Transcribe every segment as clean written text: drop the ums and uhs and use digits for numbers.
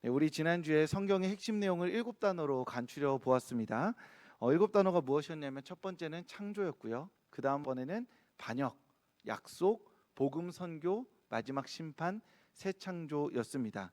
우리 지난주에 성경의 핵심 내용을 7단어로 간추려 보았습니다. 7단어가 무엇이었냐면 첫 번째는 창조였고요. 그 다음번에는 반역, 약속, 복음 선교, 마지막 심판, 새 창조였습니다.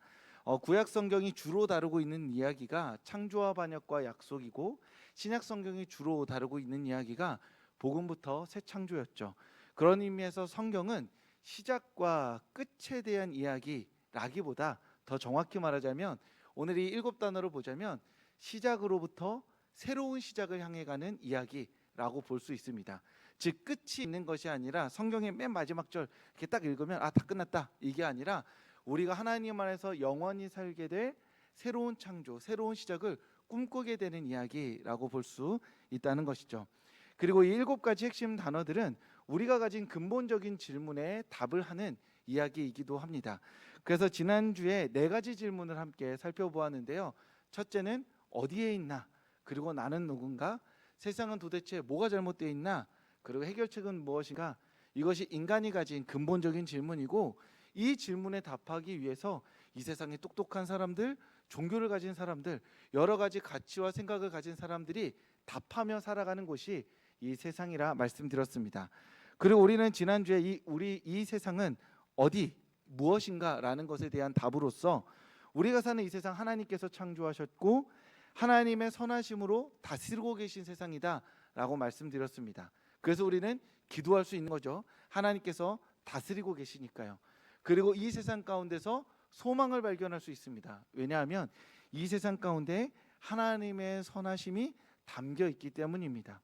구약 성경이 주로 다루고 있는 이야기가 창조와 반역과 약속이고, 신약 성경이 주로 다루고 있는 이야기가 복음부터 새 창조였죠. 그런 의미에서 성경은 시작과 끝에 대한 이야기라기보다 더 정확히 말하자면 오늘 이 7단어로 보자면 시작으로부터 새로운 시작을 향해 가는 이야기라고 볼 수 있습니다. 즉 끝이 있는 것이 아니라 성경의 맨 마지막 절 이렇게 딱 읽으면 다 끝났다 이게 아니라 우리가 하나님 안에서 영원히 살게 될 새로운 창조, 새로운 시작을 꿈꾸게 되는 이야기라고 볼 수 있다는 것이죠. 그리고 이 7가지 핵심 단어들은 우리가 가진 근본적인 질문에 답을 하는 이야기이기도 합니다. 그래서 지난주에 4가지 질문을 함께 살펴보았는데요. 첫째는 어디에 있나? 그리고 나는 누군가? 세상은 도대체 뭐가 잘못되어 있나? 그리고 해결책은 무엇인가? 이것이 인간이 가진 근본적인 질문이고, 이 질문에 답하기 위해서 이 세상에 똑똑한 사람들, 종교를 가진 사람들, 여러 가지 가치와 생각을 가진 사람들이 답하며 살아가는 곳이 이 세상이라 말씀드렸습니다. 그리고 우리는 지난주에 우리 이 세상은 어디, 무엇인가라는 것에 대한 답으로서 우리가 사는 이 세상 하나님께서 창조하셨고 하나님의 선하심으로 다스리고 계신 세상이다라고 말씀드렸습니다. 그래서 우리는 기도할 수 있는 거죠. 하나님께서 다스리고 계시니까요. 그리고 이 세상 가운데서 소망을 발견할 수 있습니다. 왜냐하면 이 세상 가운데 하나님의 선하심이 담겨 있기 때문입니다.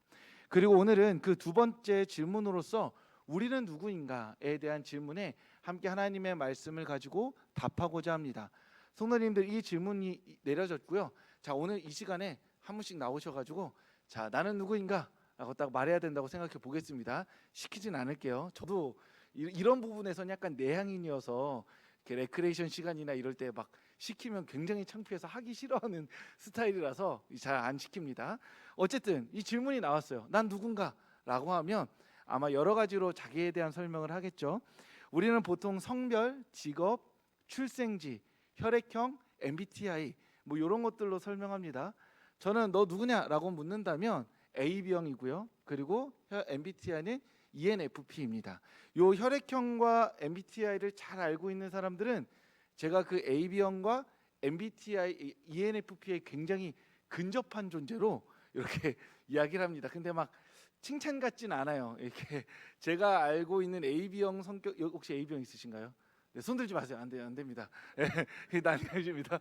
그리고 오늘은 그 두 번째 질문으로서 우리는 누구인가에 대한 질문에 함께 하나님의 말씀을 가지고 답하고자 합니다. 성도님들, 이 질문이 내려졌고요. 자, 오늘 이 시간에 한 분씩 나오셔가지고 자, 나는 누구인가? 라고 딱 말해야 된다고 생각해 보겠습니다. 시키진 않을게요. 저도 이런 부분에서는 약간 내향인이어서 레크레이션 시간이나 이럴 때 막 시키면 굉장히 창피해서 하기 싫어하는 스타일이라서 잘 안 시킵니다. 어쨌든 이 질문이 나왔어요. 난 누군가? 라고 하면 아마 여러 가지로 자기에 대한 설명을 하겠죠. 우리는 보통 성별, 직업, 출생지, 혈액형, MBTI 뭐 이런 것들로 설명합니다. 저는 너 누구냐라고 묻는다면 AB형이고요. 그리고 MBTI는 ENFP입니다. 요 혈액형과 MBTI를 잘 알고 있는 사람들은 제가 그 AB형과 MBTI, ENFP에 굉장히 근접한 존재로 이렇게 이야기를 합니다. 근데 막 칭찬 같진 않아요. 이렇게 제가 알고 있는 AB형 성격, 혹시 AB형 있으신가요? 네, 손 들지 마세요. 안 돼요, 안 됩니다. 난감해집니다.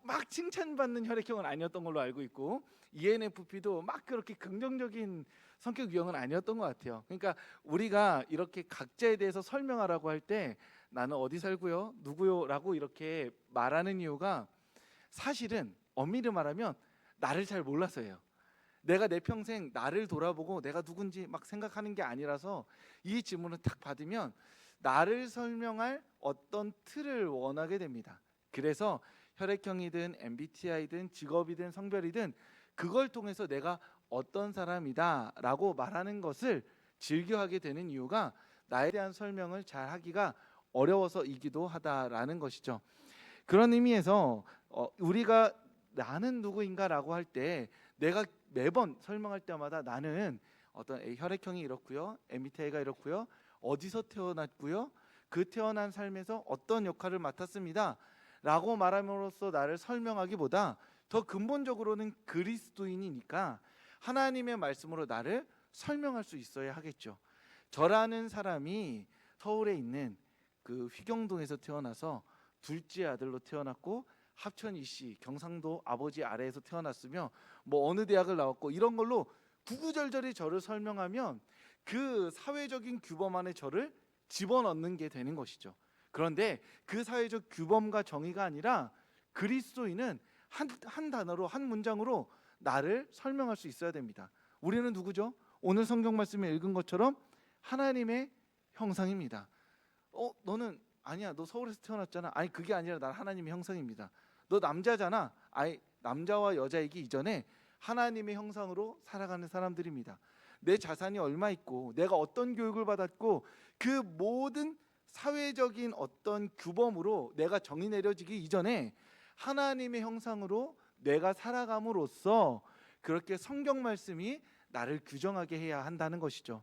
막 칭찬받는 혈액형은 아니었던 걸로 알고 있고, ENFP도 막 그렇게 긍정적인 성격 유형은 아니었던 것 같아요. 그러니까 우리가 이렇게 각자에 대해서 설명하라고 할 때 나는 어디 살고요, 누구요라고 이렇게 말하는 이유가 사실은 엄밀히 말하면 나를 잘 몰라서예요. 내가 내 평생 나를 돌아보고 내가 누군지 막 생각하는 게 아니라서 이 질문을 딱 받으면 나를 설명할 어떤 틀을 원하게 됩니다. 그래서 혈액형이든 MBTI든 직업이든 성별이든 그걸 통해서 내가 어떤 사람이다 라고 말하는 것을 즐겨하게 되는 이유가 나에 대한 설명을 잘 하기가 어려워서이기도 하다라는 것이죠. 그런 의미에서 우리가 나는 누구인가 라고 할 때 내가 매번 설명할 때마다 나는 어떤 혈액형이 이렇고요, MBTI가 이렇고요, 어디서 태어났고요, 그 태어난 삶에서 어떤 역할을 맡았습니다 라고 말함으로써 나를 설명하기보다 더 근본적으로는 그리스도인이니까 하나님의 말씀으로 나를 설명할 수 있어야 하겠죠. 저라는 사람이 서울에 있는 그 휘경동에서 태어나서 둘째 아들로 태어났고 합천 이씨 경상도 아버지 아래에서 태어났으며 뭐 어느 대학을 나왔고 이런 걸로 구구절절히 저를 설명하면 그 사회적인 규범 안에 저를 집어넣는 게 되는 것이죠. 그런데 그 사회적 규범과 정의가 아니라 그리스도인은 한 단어로, 한 문장으로 나를 설명할 수 있어야 됩니다. 우리는 누구죠? 오늘 성경 말씀에 읽은 것처럼 하나님의 형상입니다. 너는 아니야, 너 서울에서 태어났잖아. 아니, 그게 아니라 난 하나님의 형상입니다. 너 남자잖아. 아니, 남자와 여자이기 이전에 하나님의 형상으로 살아가는 사람들입니다. 내 자산이 얼마 있고 내가 어떤 교육을 받았고 그 모든 사회적인 어떤 규범으로 내가 정의 내려지기 이전에 하나님의 형상으로 내가 살아감으로써 그렇게 성경 말씀이 나를 규정하게 해야 한다는 것이죠.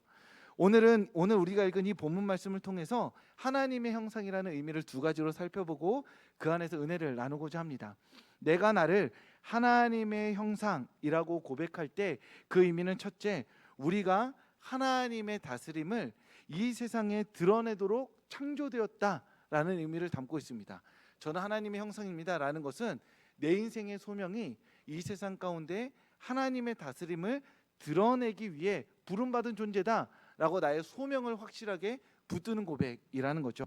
오늘 우리가 읽은 이 본문 말씀을 통해서 하나님의 형상이라는 의미를 두 가지로 살펴보고 그 안에서 은혜를 나누고자 합니다. 내가 나를 하나님의 형상이라고 고백할 때 그 의미는 첫째, 우리가 하나님의 다스림을 이 세상에 드러내도록 창조되었다라는 의미를 담고 있습니다. 저는 하나님의 형상입니다라는 것은 내 인생의 소명이 이 세상 가운데 하나님의 다스림을 드러내기 위해 부름받은 존재다라고 나의 소명을 확실하게 붙드는 고백이라는 거죠.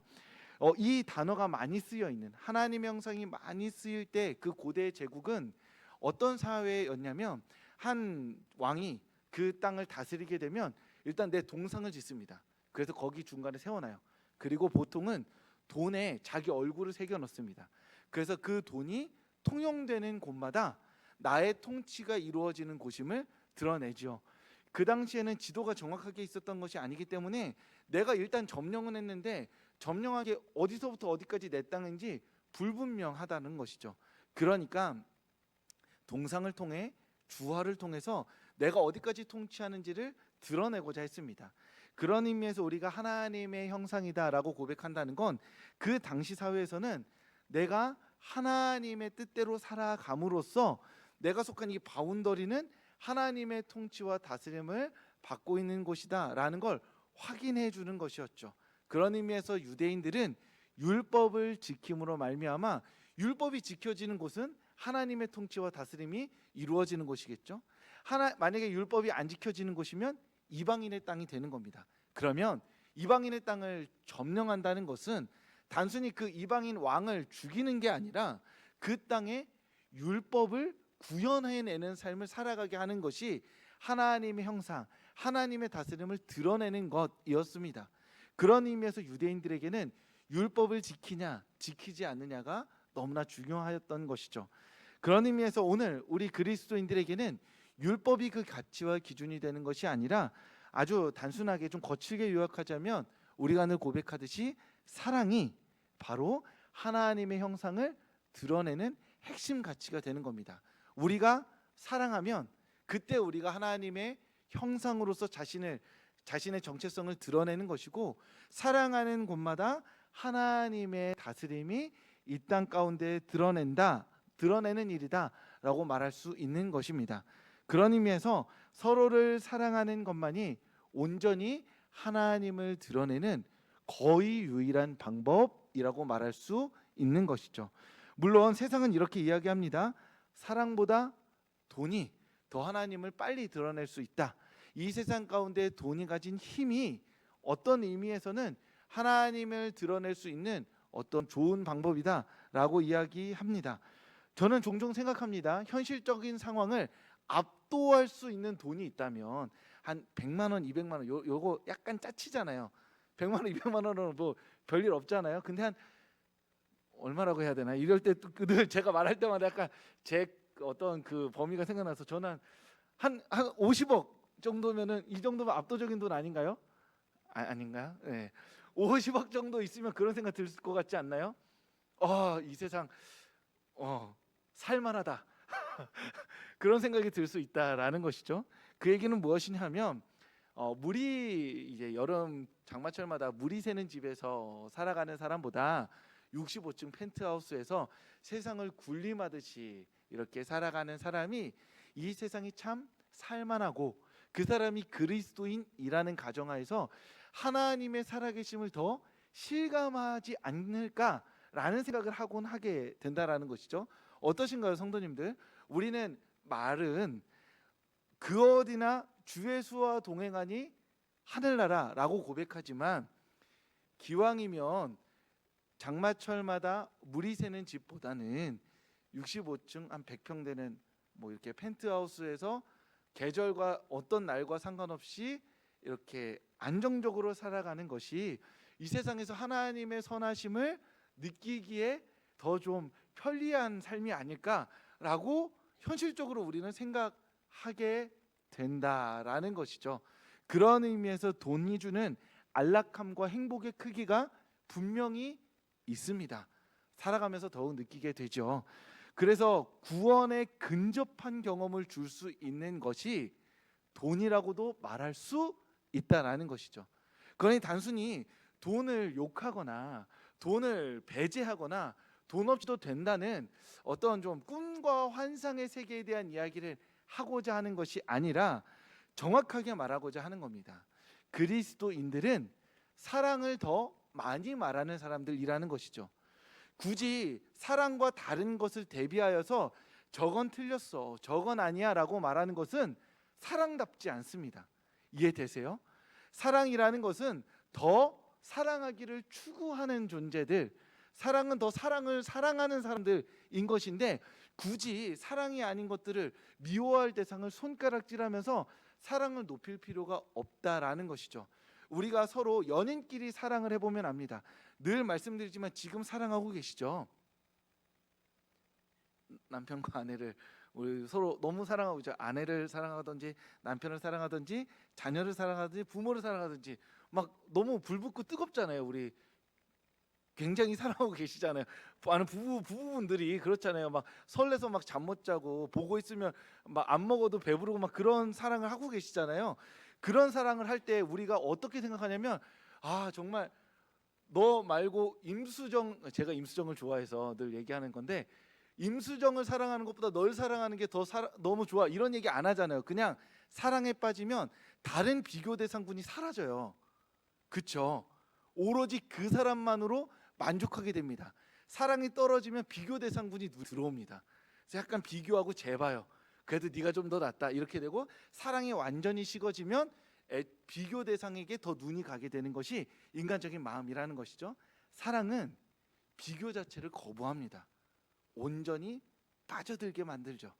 이 단어가 많이 쓰여 있는, 하나님의 형상이 많이 쓰일 때 그 고대의 제국은 어떤 사회였냐면, 한 왕이 그 땅을 다스리게 되면 일단 내 동상을 짓습니다. 그래서 거기 중간에 세워놔요. 그리고 보통은 돈에 자기 얼굴을 새겨 넣습니다. 그래서 그 돈이 통용되는 곳마다 나의 통치가 이루어지는 곳임을 드러내죠. 그 당시에는 지도가 정확하게 있었던 것이 아니기 때문에 내가 일단 점령은 했는데 점령하게 어디서부터 어디까지 내 땅인지 불분명하다는 것이죠. 그러니까 동상을 통해, 주화를 통해서 내가 어디까지 통치하는지를 드러내고자 했습니다. 그런 의미에서 우리가 하나님의 형상이다라고 고백한다는 건 그 당시 사회에서는 내가 하나님의 뜻대로 살아감으로써 내가 속한 이 바운더리는 하나님의 통치와 다스림을 받고 있는 곳이다라는 걸 확인해 주는 것이었죠. 그런 의미에서 유대인들은 율법을 지킴으로 말미암아, 율법이 지켜지는 곳은 하나님의 통치와 다스림이 이루어지는 곳이겠죠. 만약에 율법이 안 지켜지는 곳이면 이방인의 땅이 되는 겁니다. 그러면 이방인의 땅을 점령한다는 것은 단순히 그 이방인 왕을 죽이는 게 아니라 그 땅에 율법을 구현해내는 삶을 살아가게 하는 것이 하나님의 형상, 하나님의 다스림을 드러내는 것이었습니다. 그런 의미에서 유대인들에게는 율법을 지키냐 지키지 않느냐가 너무나 중요하였던 것이죠. 그런 의미에서 오늘 우리 그리스도인들에게는 율법이 그 가치와 기준이 되는 것이 아니라, 아주 단순하게 좀 거칠게 요약하자면 우리가 늘 고백하듯이 사랑이 바로 하나님의 형상을 드러내는 핵심 가치가 되는 겁니다. 우리가 사랑하면 그때 우리가 하나님의 형상으로서 자신의 정체성을 드러내는 것이고, 사랑하는 곳마다 하나님의 다스림이 이 땅 가운데 드러내는 일이다라고 말할 수 있는 것입니다. 그런 의미에서 서로를 사랑하는 것만이 온전히 하나님을 드러내는 거의 유일한 방법이라고 말할 수 있는 것이죠. 물론 세상은 이렇게 이야기합니다. 사랑보다 돈이 더 하나님을 빨리 드러낼 수 있다. 이 세상 가운데 돈이 가진 힘이 어떤 의미에서는 하나님을 드러낼 수 있는 어떤 좋은 방법이다라고 이야기합니다. 저는 종종 생각합니다. 현실적인 상황을 압도할 수 있는 돈이 있다면 한 100만 원, 200만 원, 요거 약간 짜치잖아요. 100만 원, 200만 원은 뭐 별일 없잖아요. 근데 한 얼마라고 해야 되나? 이럴 때 늘 제가 말할 때마다 약간 제 어떤 그 범위가 생각나서, 저는 한 50억 정도면은, 이 정도면 압도적인 돈 아닌가요? 아닌가요? 네. 50억 정도 있으면 그런 생각 들 것 같지 않나요? 이 세상 살만하다. 그런 생각이 들 수 있다라는 것이죠. 그 얘기는 무엇이냐면, 물이 이제 여름 장마철마다 물이 새는 집에서 살아가는 사람보다 65층 펜트하우스에서 세상을 군림하듯이 이렇게 살아가는 사람이 이 세상이 참 살만하고, 그 사람이 그리스도인이라는 가정하에서 하나님의 살아계심을 더 실감하지 않을까라는 생각을 하게 된다라는 것이죠. 어떠신가요, 성도님들? 우리는 말은 그 어디나 주 예수와 동행하니 하늘나라라고 고백하지만, 기왕이면 장마철마다 물이 새는 집보다는 65층 한 100평 되는 뭐 이렇게 펜트하우스에서 계절과 어떤 날과 상관없이 이렇게 안정적으로 살아가는 것이 이 세상에서 하나님의 선하심을 느끼기에 더 좀 편리한 삶이 아닐까라고 현실적으로 우리는 생각하게 된다라는 것이죠. 그런 의미에서 돈이 주는 안락함과 행복의 크기가 분명히 있습니다. 살아가면서 더욱 느끼게 되죠. 그래서 구원에 근접한 경험을 줄 수 있는 것이 돈이라고도 말할 수 있다라는 것이죠. 그러니 단순히 돈을 욕하거나 돈을 배제하거나 돈 없이도 된다는 어떤 좀 꿈과 환상의 세계에 대한 이야기를 하고자 하는 것이 아니라 정확하게 말하고자 하는 겁니다. 그리스도인들은 사랑을 더 많이 말하는 사람들이라는 것이죠. 굳이 사랑과 다른 것을 대비하여서 저건 틀렸어, 저건 아니야 라고 말하는 것은 사랑답지 않습니다. 이해되세요? 사랑이라는 것은 더 사랑하기를 추구하는 존재들, 사랑은 더 사랑을 사랑하는 사람들인 것인데 굳이 사랑이 아닌 것들을 미워할 대상을 손가락질하면서 사랑을 높일 필요가 없다라는 것이죠. 우리가 서로 연인끼리 사랑을 해보면 압니다. 늘 말씀드리지만 지금 사랑하고 계시죠? 남편과 아내를 우리 서로 너무 사랑하고 있죠. 아내를 사랑하든지 남편을 사랑하든지 자녀를 사랑하든지 부모를 사랑하든지 막 너무 불붙고 뜨겁잖아요. 우리 굉장히 사랑하고 계시잖아요. 아는 부부분들이 그렇잖아요. 막 설레서 막 잠 못 자고 보고 있으면 막 안 먹어도 배부르고 막 그런 사랑을 하고 계시잖아요. 그런 사랑을 할 때 우리가 어떻게 생각하냐면 정말 너 말고 임수정, 제가 임수정을 좋아해서 늘 얘기하는 건데 임수정을 사랑하는 것보다 널 사랑하는 게 더 너무 좋아 이런 얘기 안 하잖아요. 그냥 사랑에 빠지면 다른 비교 대상군이 사라져요. 그렇죠? 오로지 그 사람만으로 만족하게 됩니다. 사랑이 떨어지면 비교 대상군이 들어옵니다. 그래서 약간 비교하고 재봐요. 그래도 네가 좀 더 낫다 이렇게 되고 사랑이 완전히 식어지면 비교 대상에게 더 눈이 가게 되는 것이 인간적인 마음이라는 것이죠. 사랑은 비교 자체를 거부합니다. 온전히 빠져들게 만들죠.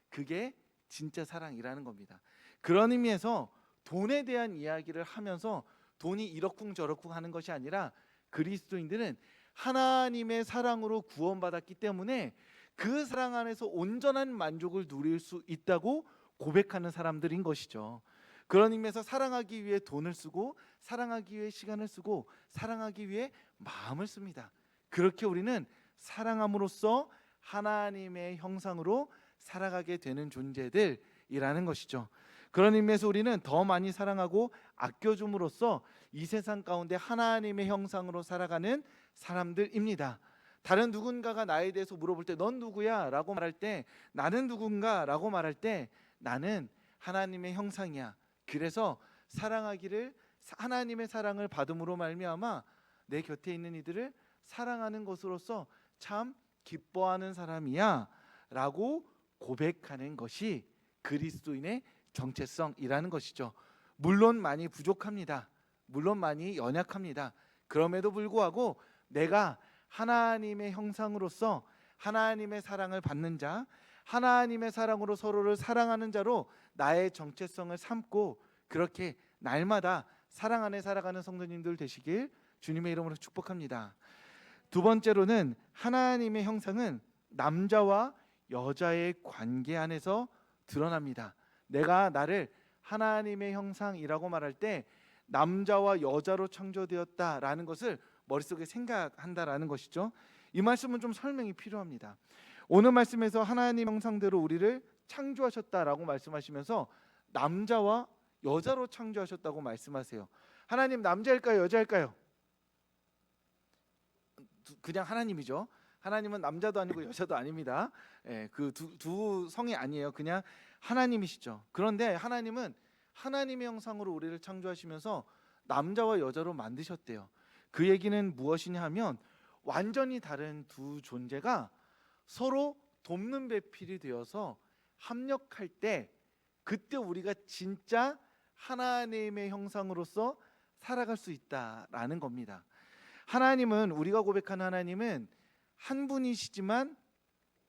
그게 진짜 사랑이라는 겁니다. 그런 의미에서 돈에 대한 이야기를 하면서 돈이 이러쿵저러쿵 하는 것이 아니라 그리스도인들은 하나님의 사랑으로 구원받았기 때문에 그 사랑 안에서 온전한 만족을 누릴 수 있다고 고백하는 사람들인 것이죠. 그런 의미에서 사랑하기 위해 돈을 쓰고 사랑하기 위해 시간을 쓰고 사랑하기 위해 마음을 씁니다. 그렇게 우리는 사랑함으로써 하나님의 형상으로 살아가게 되는 존재들이라는 것이죠. 그런 의미에서 우리는 더 많이 사랑하고 아껴줌으로써 이 세상 가운데 하나님의 형상으로 살아가는 사람들입니다. 다른 누군가가 나에 대해서 물어볼 때 넌 누구야? 라고 말할 때 나는 누군가? 라고 말할 때 나는 하나님의 형상이야. 그래서 사랑하기를 하나님의 사랑을 받음으로 말미암아 내 곁에 있는 이들을 사랑하는 것으로서 참 기뻐하는 사람이야 라고 고백하는 것이 그리스도인의 정체성이라는 것이죠. 물론 많이 부족합니다. 물론 많이 연약합니다. 그럼에도 불구하고 내가 하나님의 형상으로서 하나님의 사랑을 받는 자, 하나님의 사랑으로 서로를 사랑하는 자로 나의 정체성을 삼고 그렇게 날마다 사랑 안에 살아가는 성도님들 되시길 주님의 이름으로 축복합니다. 두 번째로는 하나님의 형상은 남자와 여자의 관계 안에서 드러납니다. 내가 나를 하나님의 형상이라고 말할 때 남자와 여자로 창조되었다라는 것을 머릿속에 생각한다라는 것이죠. 이 말씀은 좀 설명이 필요합니다. 오늘 말씀에서 하나님 형상대로 우리를 창조하셨다라고 말씀하시면서 남자와 여자로 창조하셨다고 말씀하세요. 하나님 남자일까요, 여자일까요? 그냥 하나님이죠. 하나님은 남자도 아니고 여자도 아닙니다. 그 두 성이 아니에요. 그냥 하나님이시죠. 그런데 하나님은 하나님의 형상으로 우리를 창조하시면서 남자와 여자로 만드셨대요. 그 얘기는 무엇이냐 하면 완전히 다른 두 존재가 서로 돕는 배필이 되어서 합력할 때 그때 우리가 진짜 하나님의 형상으로서 살아갈 수 있다라는 겁니다. 하나님은 우리가 고백하는 하나님은 한 분이시지만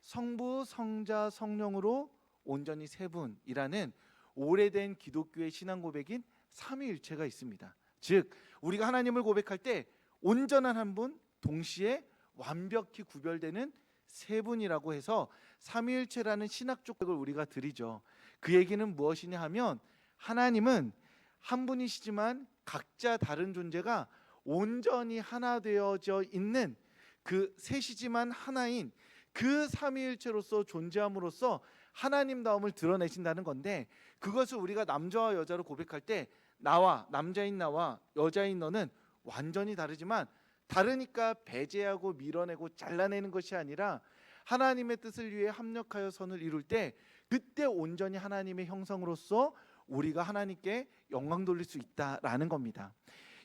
성부, 성자, 성령으로 온전히 세 분이라는 오래된 기독교의 신앙 고백인 삼위일체가 있습니다. 즉 우리가 하나님을 고백할 때 온전한 한 분, 동시에 완벽히 구별되는 세 분이라고 해서 삼위일체라는 신학적 고백을 우리가 드리죠. 그 얘기는 무엇이냐 하면 하나님은 한 분이시지만 각자 다른 존재가 온전히 하나 되어져 있는 그 셋이지만 하나인 그 삼위일체로서 존재함으로써 하나님다움을 드러내신다는 건데, 그것을 우리가 남자와 여자로 고백할 때 나와, 남자인 나와 여자인 너는 완전히 다르지만 다르니까 배제하고 밀어내고 잘라내는 것이 아니라 하나님의 뜻을 위해 합력하여 선을 이룰 때 그때 온전히 하나님의 형상으로서 우리가 하나님께 영광 돌릴 수 있다라는 겁니다.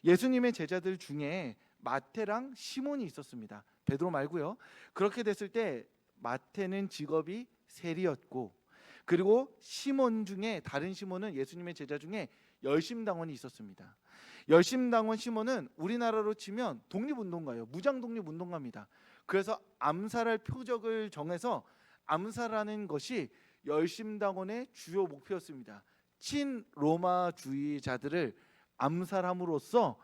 예수님의 제자들 중에 마태랑 시몬이 있었습니다. 베드로 말고요. 그렇게 됐을 때 마태는 직업이 세리였고, 그리고 시몬 중에 다른 시몬은 예수님의 제자 중에 열심당원이 있었습니다. 열심당원 시몬은 우리나라로 치면 독립운동가예요. 무장 독립운동가입니다. 그래서 암살할 표적을 정해서 암살하는 것이 열심당원의 주요 목표였습니다. 친로마주의자들을 암살함으로써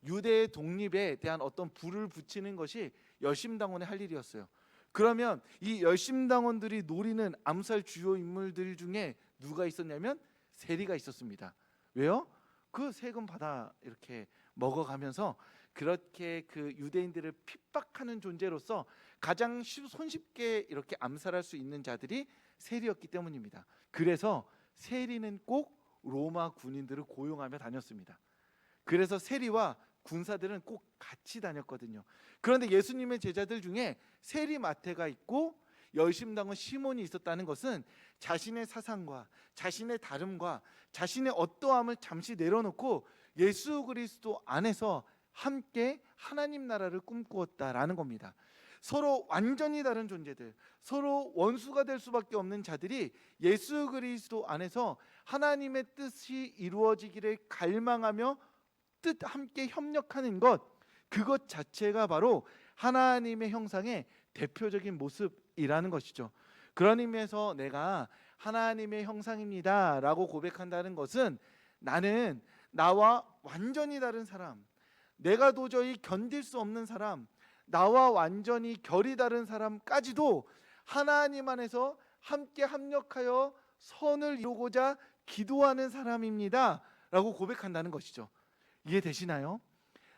유대의 독립에 대한 어떤 불을 붙이는 것이 열심당원의 할 일이었어요. 그러면 이 열심당원들이 노리는 암살 주요 인물들 중에 누가 있었냐면 세리가 있었습니다. 왜요? 그 세금 받아 이렇게 먹어가면서 그렇게 그 유대인들을 핍박하는 존재로서 가장 손쉽게 이렇게 암살할 수 있는 자들이 세리였기 때문입니다. 그래서 세리는 꼭 로마 군인들을 고용하며 다녔습니다. 그래서 세리와 군사들은 꼭 같이 다녔거든요. 그런데 예수님의 제자들 중에 세리 마태가 있고 열심당원 시몬이 있었다는 것은 자신의 사상과 자신의 다름과 자신의 어떠함을 잠시 내려놓고 예수 그리스도 안에서 함께 하나님 나라를 꿈꾸었다라는 겁니다. 서로 완전히 다른 존재들, 서로 원수가 될 수밖에 없는 자들이 예수 그리스도 안에서 하나님의 뜻이 이루어지기를 갈망하며 함께 협력하는 것, 그것 자체가 바로 하나님의 형상의 대표적인 모습이라는 것이죠. 그런 의미에서 내가 하나님의 형상입니다 라고 고백한다는 것은 나는 나와 완전히 다른 사람, 내가 도저히 견딜 수 없는 사람, 나와 완전히 결이 다른 사람까지도 하나님 안에서 함께 합력하여 선을 이루고자 기도하는 사람입니다 라고 고백한다는 것이죠. 이해되시나요?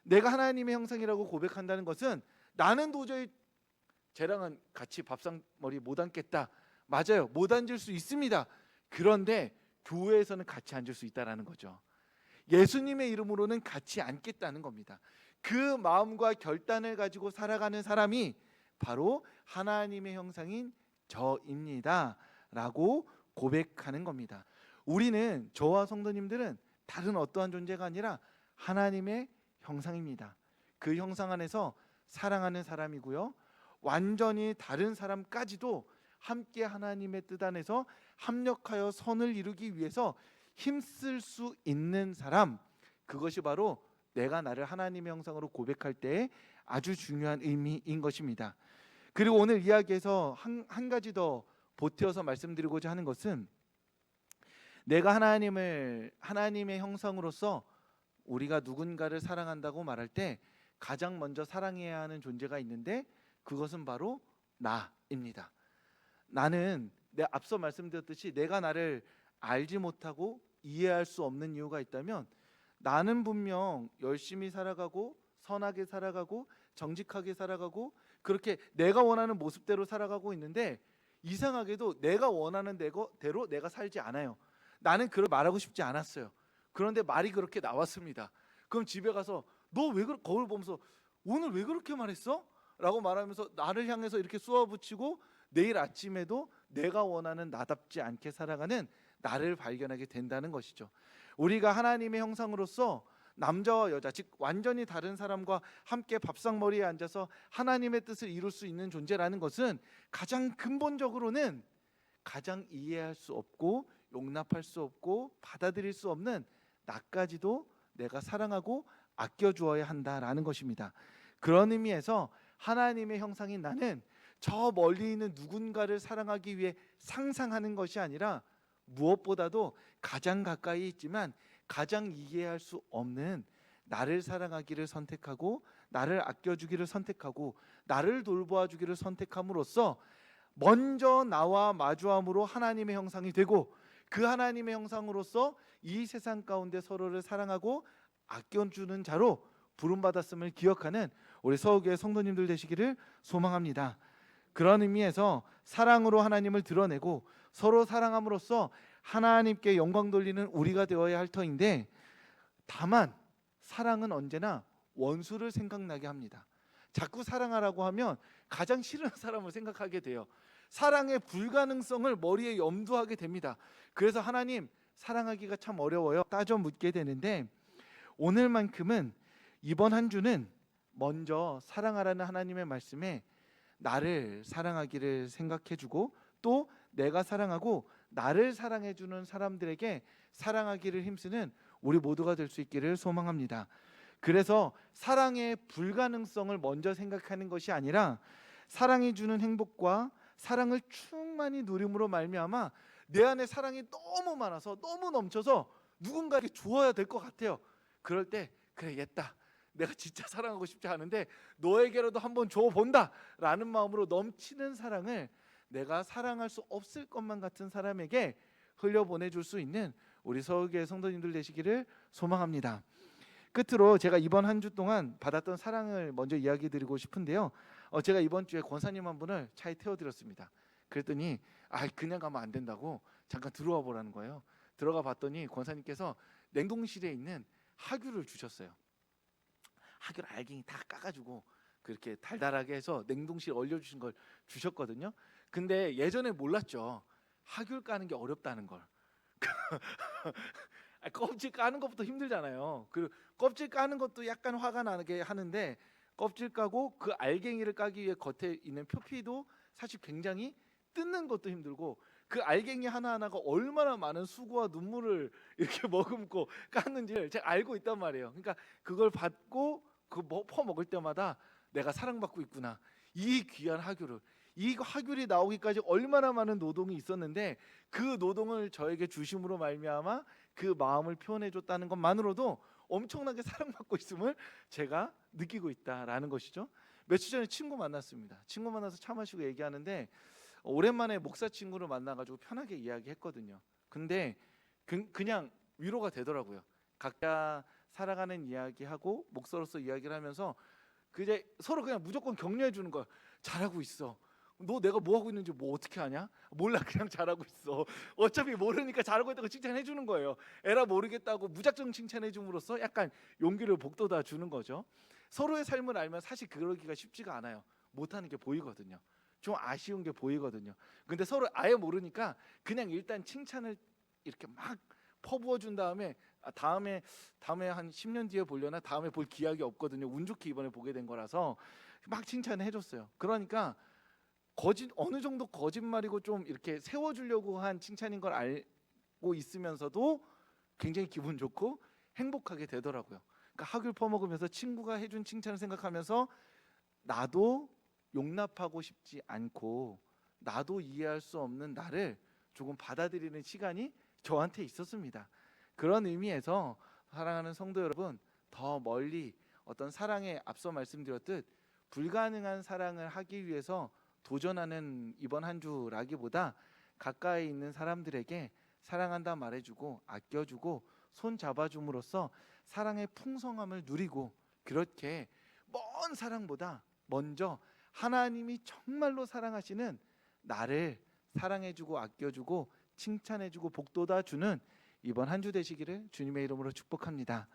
내가 하나님의 형상이라고 고백한다는 것은 나는 도저히 쟤랑은 같이 밥상머리 못 앉겠다. 맞아요, 못 앉을 수 있습니다. 그런데 교회에서는 같이 앉을 수 있다는 거죠. 예수님의 이름으로는 같이 앉겠다는 겁니다. 그 마음과 결단을 가지고 살아가는 사람이 바로 하나님의 형상인 저입니다 라고 고백하는 겁니다. 우리는, 저와 성도님들은 다른 어떠한 존재가 아니라 하나님의 형상입니다. 그 형상 안에서 사랑하는 사람이고요, 완전히 다른 사람까지도 함께 하나님의 뜻 안에서 합력하여 선을 이루기 위해서 힘쓸 수 있는 사람, 그것이 바로 내가 나를 하나님의 형상으로 고백할 때의 아주 중요한 의미인 것입니다. 그리고 오늘 이야기에서 한 가지 더 보태어서 말씀드리고자 하는 것은, 내가 하나님의 형상으로서 우리가 누군가를 사랑한다고 말할 때 가장 먼저 사랑해야 하는 존재가 있는데 그것은 바로 나입니다. 나는 앞서 말씀드렸듯이 내가 나를 알지 못하고 이해할 수 없는 이유가 있다면, 나는 분명 열심히 살아가고 선하게 살아가고 정직하게 살아가고 그렇게 내가 원하는 모습대로 살아가고 있는데 이상하게도 내가 원하는 대로 내가 살지 않아요. 나는 그걸 말하고 싶지 않았어요. 그런데 말이 그렇게 나왔습니다. 그럼 집에 가서 너 왜 거울 보면서 오늘 왜 그렇게 말했어? 라고 말하면서 나를 향해서 이렇게 쏘아붙이고 내일 아침에도 내가 원하는 나답지 않게 살아가는 나를 발견하게 된다는 것이죠. 우리가 하나님의 형상으로서 남자와 여자, 즉 완전히 다른 사람과 함께 밥상머리에 앉아서 하나님의 뜻을 이룰 수 있는 존재라는 것은 가장 근본적으로는 가장 이해할 수 없고 용납할 수 없고 받아들일 수 없는 나까지도 내가 사랑하고 아껴주어야 한다라는 것입니다. 그런 의미에서 하나님의 형상인 나는 저 멀리 있는 누군가를 사랑하기 위해 상상하는 것이 아니라 무엇보다도 가장 가까이 있지만 가장 이해할 수 없는 나를 사랑하기를 선택하고 나를 아껴주기를 선택하고 나를 돌보아주기를 선택함으로써 먼저 나와 마주함으로 하나님의 형상이 되고, 그 하나님의 형상으로서 이 세상 가운데 서로를 사랑하고 아껴주는 자로 부름받았음을 기억하는 우리 서울교회 성도님들 되시기를 소망합니다. 그런 의미에서 사랑으로 하나님을 드러내고 서로 사랑함으로써 하나님께 영광 돌리는 우리가 되어야 할 터인데, 다만 사랑은 언제나 원수를 생각나게 합니다. 자꾸 사랑하라고 하면 가장 싫은 사람을 생각하게 돼요. 사랑의 불가능성을 머리에 염두하게 됩니다. 그래서 하나님, 사랑하기가 참 어려워요. 따져 묻게 되는데, 오늘만큼은 이번 한 주는 먼저 사랑하라는 하나님의 말씀에 나를 사랑하기를 생각해주고, 또 내가 사랑하고 나를 사랑해주는 사람들에게 사랑하기를 힘쓰는 우리 모두가 될 수 있기를 소망합니다. 그래서 사랑의 불가능성을 먼저 생각하는 것이 아니라 사랑해주는 행복과 사랑을 충만히 누림으로 말미암아 내 안에 사랑이 너무 많아서 너무 넘쳐서 누군가에게 주어야 될 것 같아요. 그럴 때 그래, 얘다, 내가 진짜 사랑하고 싶지 않은데 너에게라도 한번 줘본다 라는 마음으로 넘치는 사랑을 내가 사랑할 수 없을 것만 같은 사람에게 흘려보내줄 수 있는 우리 서울교회 성도님들 되시기를 소망합니다. 끝으로 제가 이번 한 주 동안 받았던 사랑을 먼저 이야기 드리고 싶은데요. 제가 이번 주에 권사님 한 분을 차에 태워드렸습니다. 그랬더니 그냥 가면 안 된다고 잠깐 들어와 보라는 거예요. 들어가 봤더니 권사님께서 냉동실에 있는 하귤을 주셨어요. 하귤 알갱이 다 까가지고 그렇게 달달하게 해서 냉동실에 얼려주신 걸 주셨거든요. 근데 예전에 몰랐죠. 하귤 까는 게 어렵다는 걸. 껍질 까는 것부터 힘들잖아요. 그 껍질 까는 것도 약간 화가 나게 하는데, 껍질 까고 그 알갱이를 까기 위해 겉에 있는 표피도 사실 굉장히 뜯는 것도 힘들고, 그 알갱이 하나하나가 얼마나 많은 수고와 눈물을 이렇게 머금고 깠는지를 제가 알고 있단 말이에요. 그러니까 그걸 받고 퍼 먹을 때마다 내가 사랑받고 있구나. 이 귀한 하귤을, 이 하귤이 나오기까지 얼마나 많은 노동이 있었는데 그 노동을 저에게 주심으로 말미암아 그 마음을 표현해줬다는 것만으로도 엄청나게 사랑받고 있음을 제가 느끼고 있다라는 것이죠. 며칠 전에 친구 만났습니다. 친구 만나서 차 마시고 얘기하는데 오랜만에 목사 친구를 만나가지고 편하게 이야기했거든요. 근데 그냥 위로가 되더라고요. 각자 살아가는 이야기하고 목사로서 이야기를 하면서 이제 서로 그냥 무조건 격려해 주는 거야. 잘하고 있어. 너 내가 뭐 하고 있는지 뭐 어떻게 아냐? 몰라, 그냥 잘하고 있어. 어차피 모르니까 잘하고 있다고 칭찬해 주는 거예요. 에라 모르겠다고 무작정 칭찬해 줌으로써 약간 용기를 북돋아 주는 거죠. 서로의 삶을 알면 사실 그러기가 쉽지가 않아요. 못하는 게 보이거든요. 좀 아쉬운 게 보이거든요. 근데 서로 아예 모르니까 그냥 일단 칭찬을 이렇게 막 퍼부어 준 다음에 다음에 한 10년 뒤에 보려나, 다음에 볼 기약이 없거든요. 운 좋게 이번에 보게 된 거라서 막 칭찬을 해줬어요. 그러니까 어느 정도 거짓말이고 좀 이렇게 세워주려고 한 칭찬인 걸 알고 있으면서도 굉장히 기분 좋고 행복하게 되더라고요. 그러니까 하귤 퍼먹으면서 친구가 해준 칭찬을 생각하면서 나도 용납하고 싶지 않고 나도 이해할 수 없는 나를 조금 받아들이는 시간이 저한테 있었습니다. 그런 의미에서 사랑하는 성도 여러분, 더 멀리 어떤 사랑에 앞서 말씀드렸듯 불가능한 사랑을 하기 위해서 도전하는 이번 한 주라기보다 가까이 있는 사람들에게 사랑한다 말해주고 아껴주고 손 잡아줌으로써 사랑의 풍성함을 누리고, 그렇게 먼 사랑보다 먼저 하나님이 정말로 사랑하시는 나를 사랑해주고 아껴주고 칭찬해주고 복돋아주는 이번 한 주 되시기를 주님의 이름으로 축복합니다.